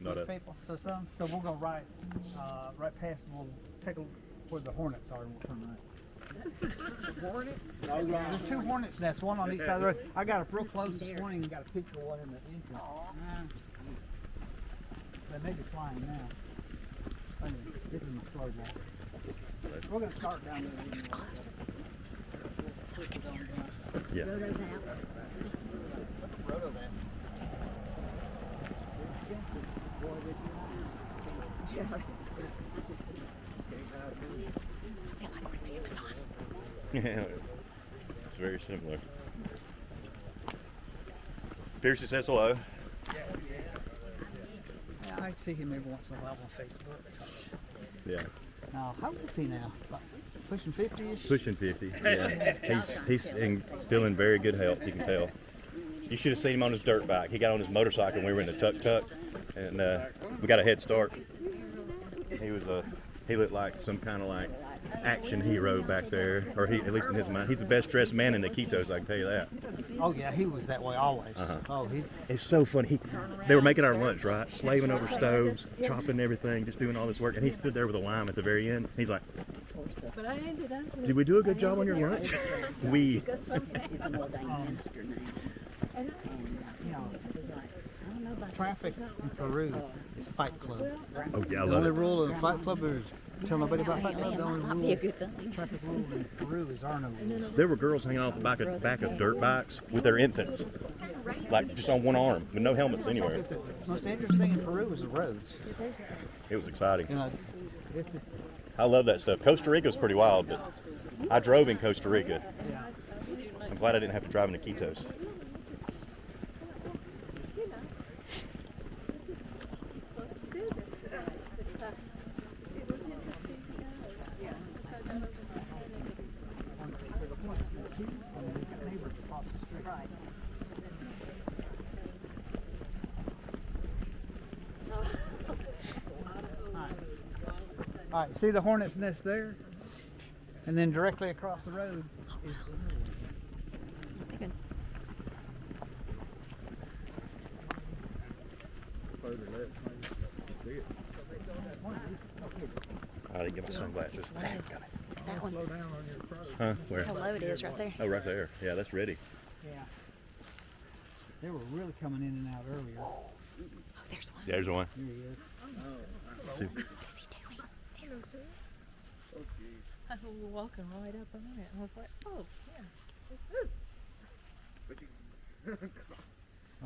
Not up. people. So we're gonna right past. We'll take a look where the hornets are, and we'll turn right. Hornets? There's 2 hornets nests, one on each side of the road. I got up real close this morning and got a picture of one in the entrance. They may be flying now. Anyway, this is my slow guy. We're gonna start down there. So I can hear. Yeah. Roto's out. Roto that. I feel like we're in the Amazon. Yeah, it's very similar. Piercy says hello. Yeah, I see him every once in a while on Facebook. Yeah. How old is he now? Like pushing 50-ish? Pushing 50. Yeah. He's still in very good health, you can tell. You should have seen him on his dirt bike. He got on his motorcycle when we were in the tuk-tuk, and we got a head start. He looked like some kind of like action hero back there, or at least in his mind. He's the best dressed man in the Iquitos, I can tell you that. Oh yeah, he was that way always. Oh, It's so funny. They were making our lunch, right? Slaving over stoves, chopping everything, just doing all this work, and he stood there with a lime at the very end. He's like, "Did we do a good job on your lunch?" We. Traffic in Peru is Fight Club. Oh yeah, I The love only it. rule of Fight Club is tell nobody about Fight Club. The only Might be a good thing. traffic rule in Peru is our no rules. There were girls hanging off the back of dirt bikes with their infants, like just on one arm, with no helmets anywhere. The most dangerous thing in Peru is the roads. It was exciting. You know, it's just, I love that stuff. Costa Rica's pretty wild, but I drove in Costa Rica. yeah. I'm glad I didn't have to drive in Iquitos. All right, see the hornet's nest there? And then directly across the road is Something good. I didn't get my sunglasses. That one. Huh? Where? How low it is right there. Oh, right there. Yeah, that's ready. yeah. They were really coming in and out earlier. Oh, there's one. There's one. Here he is. See, What is he doing? I was walking right up on it. I was like, oh, yeah. Wait a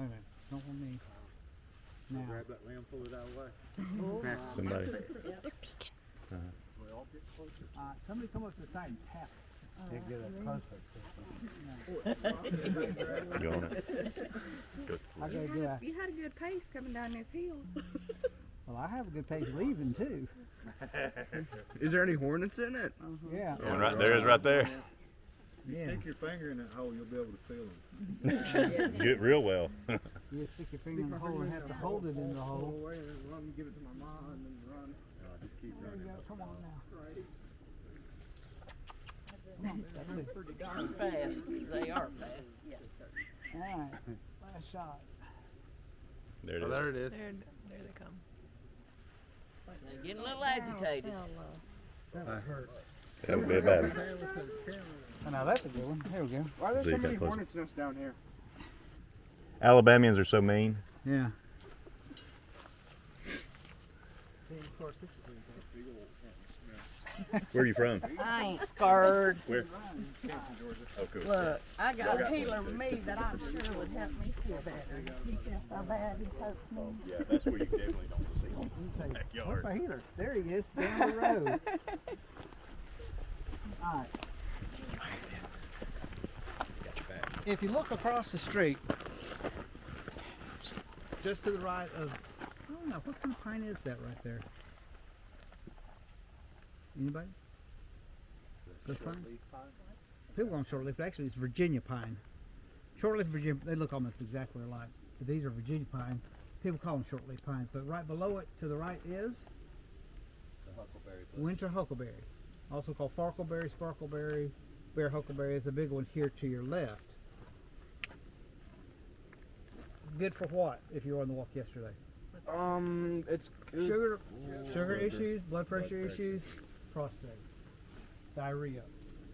minute. Don't want me. Now. Grab that lamb, pull it out of the way. somebody. They're peeking. Somebody come up to the side and tap. They get a perfect. You on it? Good. I gotta do that. You had a good pace coming down this hill. Well, I have a good pace leaving too. Is there any hornets in it? Yeah. And right there is right there. You Yeah. stick your finger in that hole, you'll be able to feel them. Get real well. You stick your finger in the hole and have to hold it in the hole. away and run, give it to my mom, and then run. Just keep There you running. go. Come on now. Pretty darn fast. They are fast. All right. Last shot. There it is. There it is. There they come. They're getting a little agitated. That would hurt. That would be a bad one. Oh, now that's a good one. There we go. Why are there So so you many got close. hornets nests down here? Alabamians are so mean. Yeah. See, of course, this is Where are you from? I ain't scared. Where? Oh, cool. Look, I got a healer with me that I'm sure would help me feel better. He feels so bad, he hurts me. Yeah, that's where you definitely don't see them. Where's Backyard. my healer? There he is, down the road. All right. If you look across the street, just to the right of, I don't know, what kind of pine is that right there? Anybody? Those pines? People on shortleaf, but actually it's Virginia pine. Shortleaf Virginia, they look almost exactly alike, but these are Virginia pine. People call them shortleaf pines, but right below it to the right is winter huckleberry, also called farkleberry, sparkleberry, bear huckleberry is a big one here to your left. Good for what if you were on the walk yesterday? It's good. Sugar issues, blood pressure issues, prostate, diarrhea.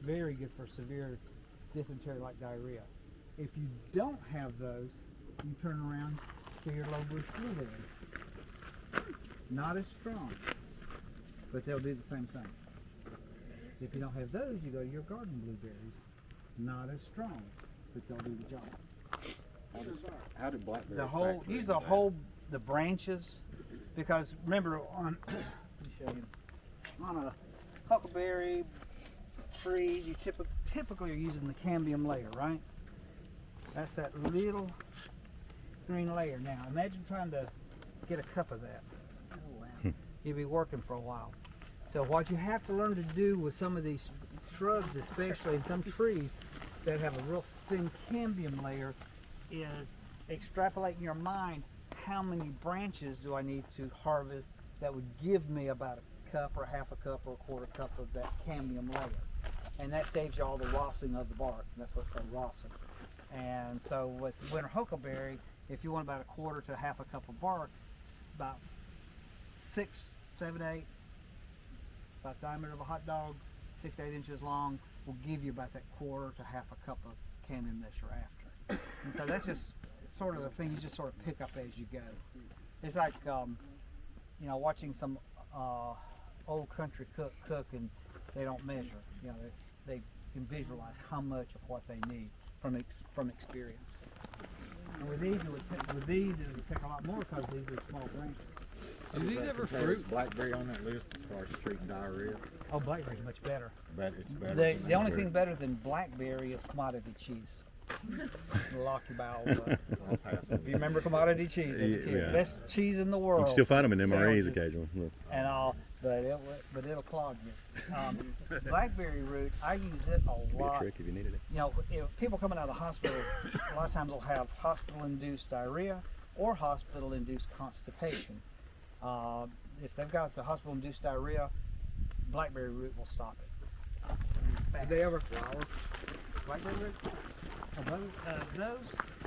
Very good for severe dysentery like diarrhea. If you don't have those, you turn around to your low bush blueberry. Not as strong, but they'll do the same thing. If you don't have those, you go to your garden blueberries. Not as strong, but they'll do the job. How did Blackberry? Use the branches, because remember on let me show you, on a huckleberry trees you typically are using the cambium layer, right? That's that little green layer. Now imagine trying to get a cup of that. Oh, wow. You'll be working for a while. So what you have to learn to do with some of these shrubs, especially, and some trees that have a real thin cambium layer, is extrapolate in your mind how many branches do I need to harvest that would give me about a cup or half a cup or a quarter cup of that cambium layer. And that saves you all the rossing of the bark. That's what's called rossing. And so with winter huckleberry, if you want about a quarter to half a cup of bark, about 6, 7, 8, about the diameter of a hot dog, 6 to 8 inches long, will give you about that quarter to half a cup of cambium that you're after. And so that's just sort of the thing you just sort of pick up as you go. It's like you know, watching some old country cook and they don't measure. You know, they can visualize how much of what they need from experience. And with these, it would take a lot more because these are small branches. Do these ever fruit? Blackberry on that list as far as treating diarrhea? Oh, blackberry's much better. But it's better. The only thing better than blackberry is commodity cheese. It'll lock your bowels up. I'll pass on If you remember commodity cheese as a kid, Yeah. best cheese in the world. You can still find them in MREs Sandwiches occasionally. Yeah. And all, but it'll clog you. Blackberry root, I use it a Be a lot. trick if you needed it. You know, if people coming out of the hospital, a lot of times will have hospital-induced diarrhea or hospital-induced constipation. If they've got the hospital-induced diarrhea, blackberry root will stop it. Did they ever flower? Blackberry root? Those?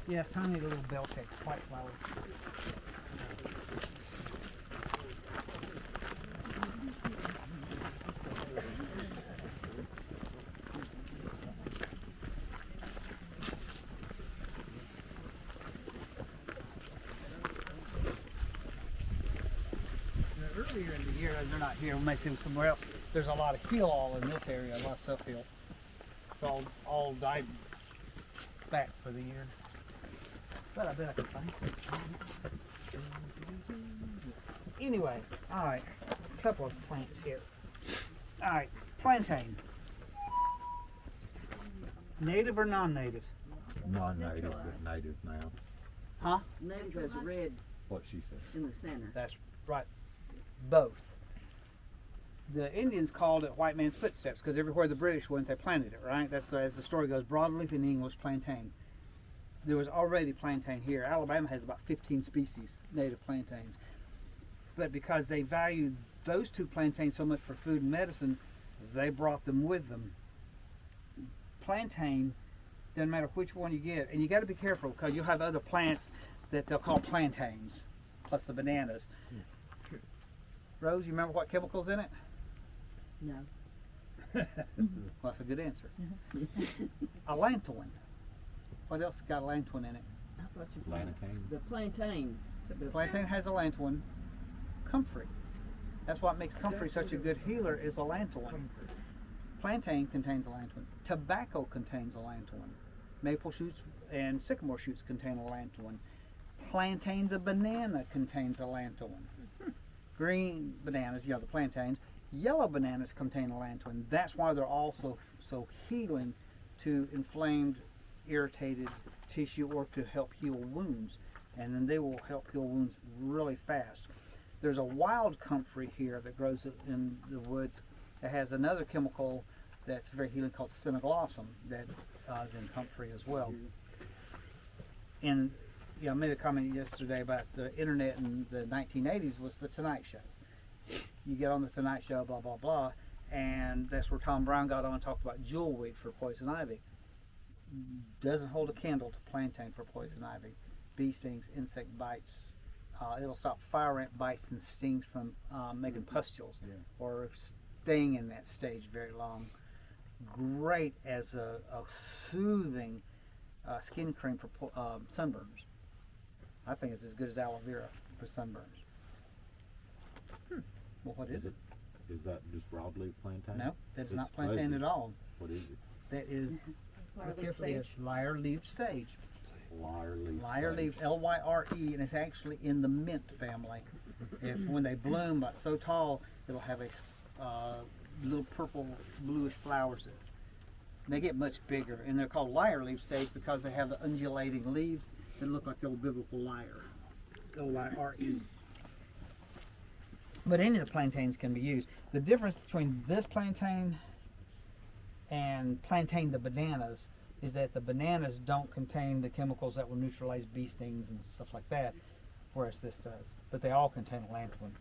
Yes, tiny little bell cakes, white flowers. Earlier in the year, they're not here, we may see them somewhere else. There's a lot of heel all in this area, a lot of self heel. It's all died back for the year. But I bet I can find some. Anyway, alright, a couple of plants here. Alright, plantain. Native or non-native? Non-native, but native now. Huh? Native has red What she said. in the center. That's right. Both. The Indians called it white man's footsteps because everywhere the British went, they planted it, right? That's as the story goes, broadleaf in English plantain. There was already plantain here. Alabama has about 15 species, native plantains. But because they valued those two plantains so much for food and medicine, they brought them with them. Plantain, doesn't matter which one you get, and you got to be careful because you'll have other plants that they'll call plantains, plus the bananas. Rose, you remember what chemical's in it? No. Well, that's a good answer. Allantoin. What else got allantoin in it? I thought you Plantain. the plantain. Plantain has allantoin. Comfrey. That's what makes comfrey such a good healer is allantoin. Plantain contains allantoin. Tobacco contains allantoin. Maple shoots and sycamore shoots contain allantoin. Plantain, the banana, contains allantoin. Green bananas, the plantains. Yellow bananas contain allantoin. That's why they're also so healing to inflamed, irritated tissue or to help heal wounds. And then they will help heal wounds really fast. There's a wild comfrey here that grows in the woods that has another chemical that's very healing called cineglossum that is in comfrey as well. And I made a comment yesterday about the internet in the 1980s was the Tonight Show. You get on the Tonight Show, blah, blah, blah, and that's where Tom Brown got on and talked about jewelweed for poison ivy. Doesn't hold a candle to plantain for poison ivy. Bee stings, insect bites, It'll stop fire ant bites and stings from making pustules or staying in that stage very long. Great as a soothing skin cream for sunburns. I think it's as good as aloe vera for sunburns. Well, what is it? Is that just broadleaf plantain? No, that's not It's plantain fuzzy. at all. What is it? That is, look carefully, it's lyre-leaved sage. Lyre-leaf Lyre-leaf, sage. L-Y-R-E, and it's actually in the mint family. If when they bloom about so tall, it'll have a little purple bluish flowers in it. And they get much bigger, and they're called lyre-leaf sage because they have the undulating leaves that look like the old biblical lyre. L-Y-R-E. But any of the plantains can be used. The difference between this plantain and plantain the bananas is that the bananas don't contain the chemicals that will neutralize bee stings and stuff like that, whereas this does. But they all contain lanthanum.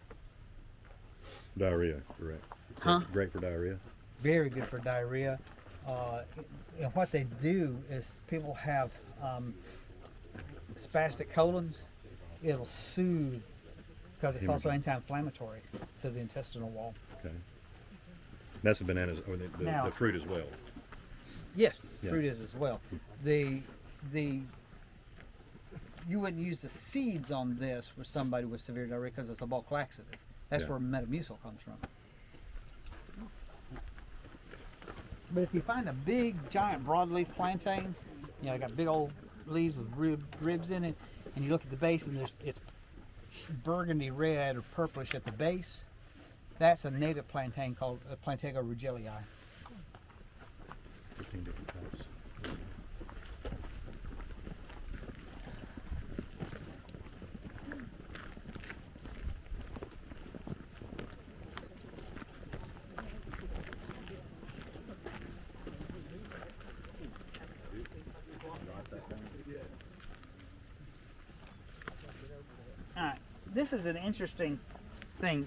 Diarrhea, correct. Huh? Great for diarrhea. Very good for diarrhea. And what they do is people have spastic colons. It'll soothe because it's also anti-inflammatory to the intestinal wall. Okay. That's the bananas, or Now- the fruit as well. Yes, Yeah. fruit is as well. The you wouldn't use the seeds on this for somebody with severe diarrhea because it's a bulk laxative. That's Yeah. where Metamucil comes from. But if you find a big, giant, broadleaf plantain, you know, they got big old leaves with ribs in it, and you look at the base and it's burgundy red or purplish at the base, that's a native plantain called Plantago rugelii. 15 different types. Alright, this is an interesting thing.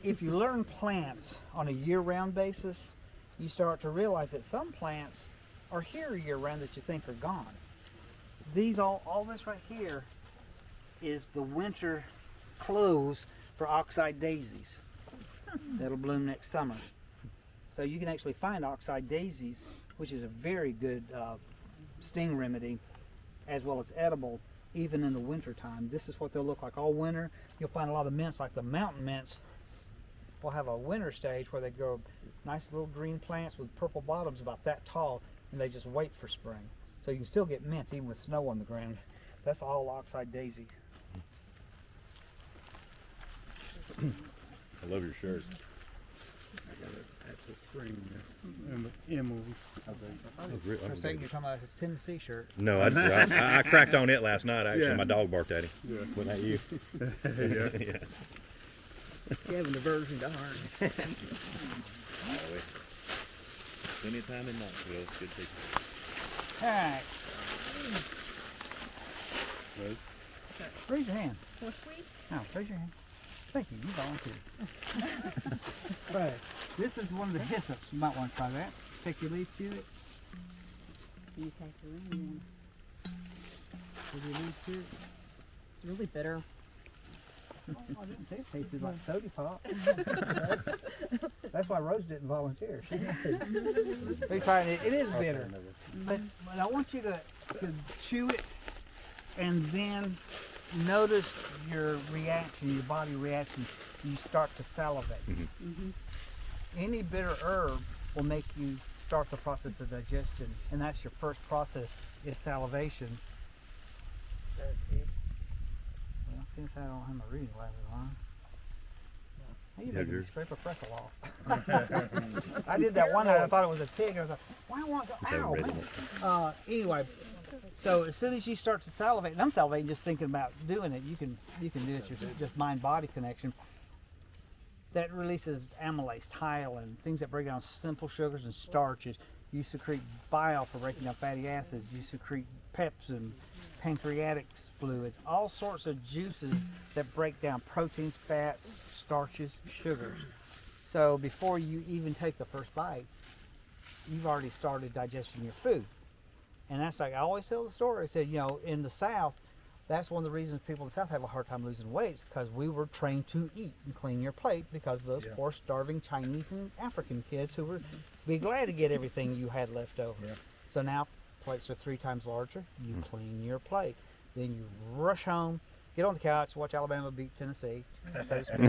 If you learn plants on a year-round basis, you start to realize that some plants are here year-round that you think are gone. These all this right here is the winter clothes for oxeye daisies that'll bloom next summer. So you can actually find oxeye daisies, which is a very good sting remedy, as well as edible, even in the winter time. This is what they'll look like all winter. You'll find a lot of mints, like the mountain mints, will have a winter stage where they grow nice little green plants with purple bottoms about that tall, and they just wait for spring. So you can still get mint even with snow on the ground. That's all oxeye daisy. I love your shirt. I got it at the spring emerald. For a second, you're talking about his Tennessee shirt. No, I cracked on it last night, actually. Yeah. My dog barked at him. Yeah. Wasn't that you? Yeah. Yeah. You have an aversion to iron. Anytime in Knoxville, it's good to Alright, Right. raise your hand. For sweet? No, raise your hand. Thank you, you volunteered. Right, this is one of the hyssops. You might want to try that. Take your leaf to it. You taste the lemon. Take your leaf to it. It's really bitter. Oh, I didn't say it tasted like soda pop. That's why Rose didn't volunteer. She did. They tried it. It is bitter. But I want you to chew it and then notice your reaction, your body reaction. You start to salivate. Any bitter herb will make you start the process of digestion, and that's your first process is salivation. Well, since I don't have my reading glasses on, you Yeah, making me yours. scrape a freckle off. I did that one night. I thought it was a pig. I was like, why do I want to It's ow, overrated. man. Anyway, so as soon as you start to salivate, and I'm salivating just thinking about doing it, you can do it yourself, just mind-body connection. That releases amylase, hyaline, things that break down simple sugars and starches. You secrete bile for breaking down fatty acids. You secrete pepsin, pancreatic fluids, all sorts of juices that break down proteins, fats, starches, sugars. So before you even take the first bite, you've already started digesting your food. And that's like I always tell the story. I said, you know, in the South, that's one of the reasons people in the South have a hard time losing weight, because we were trained to eat and clean your plate because of those poor starving Chinese and African kids who would be glad to get everything you had left over. Yeah. So now plates are 3 times larger. You clean your plate. Then you rush home, get on the couch, watch Alabama beat Tennessee, so to speak.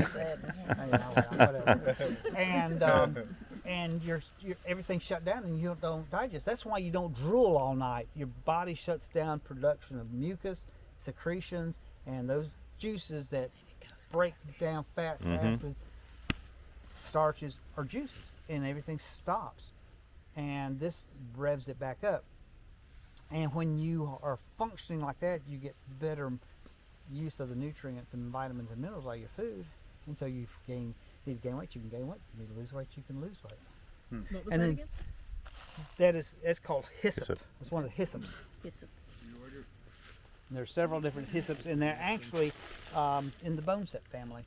Whatever. And your everything's shut down and you don't digest. That's why you don't drool all night. Your body shuts down production of mucus, secretions, and those juices that break down fats, acids, starches, or juices, and everything stops. And this revs it back up. And when you are functioning like that, you get better use of the nutrients and vitamins and minerals out of your food. And so you need to gain weight, you can gain weight. You need to lose weight, you can lose weight. What was And that then- again? That's called hyssop. Hyssop. It's one of the hyssops. Hyssop. And there's several different hyssops, and they're actually in the bone set family.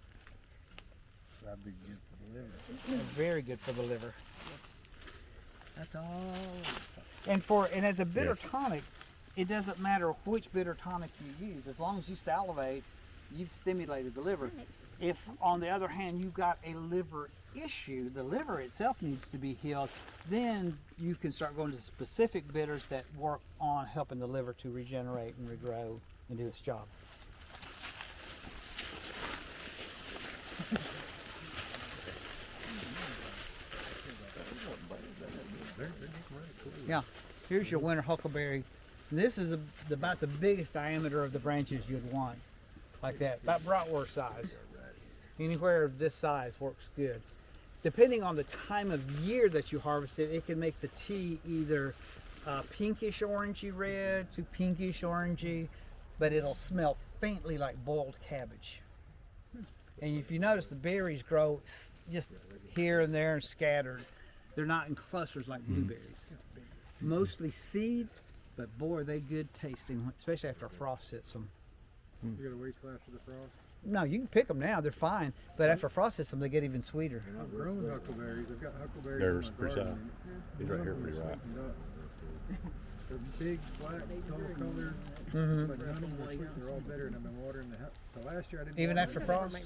That'd be good for the liver. They're very good for the liver. That's all. And as a bitter tonic, it doesn't matter which bitter tonic you use. As long as you salivate, you've stimulated the liver. If, on the other hand, you've got a liver issue, the liver itself needs to be healed, then you can start going to specific bitters that work on helping the liver to regenerate and regrow and do its job. Yeah, here's your winter huckleberry. And this is about the biggest diameter of the branches you'd want, like that, about bratwurst size. Anywhere of this size works good. Depending on the time of year that you harvest it, it can make the tea either pinkish orangey red to pinkish orangey, but it'll smell faintly like boiled cabbage. And if you notice, the berries grow just here and there and scattered. They're not in clusters like blueberries. Mostly seed, but boy, are they good tasting, especially after a frost hits them. You gotta wait till after the frost. No, you can pick them now, they're fine. But after a frost hits them, they get even sweeter. I've grown huckleberries. I've got huckleberries They're in my pretty garden. soft. He's right here pretty right. They're big, black, tall colored, but none of them are sweet. They're all bitter, and I've been watering the last year I didn't. Even water after them. frost?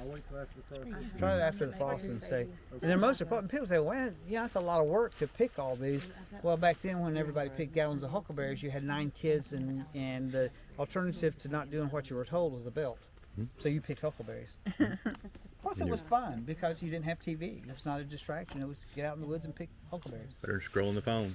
I'll wait till after the frost. Try it after the frost and see. And then most important, people say, well, yeah, that's a lot of work to pick all these. Well, back then when everybody picked gallons of huckleberries, you had 9 kids, and the alternative to not doing what you were told was a belt. So you picked huckleberries. Plus it was fun because you didn't have TV. It was not a distraction. It was get out in the woods and pick huckleberries. Better than scrolling the phone.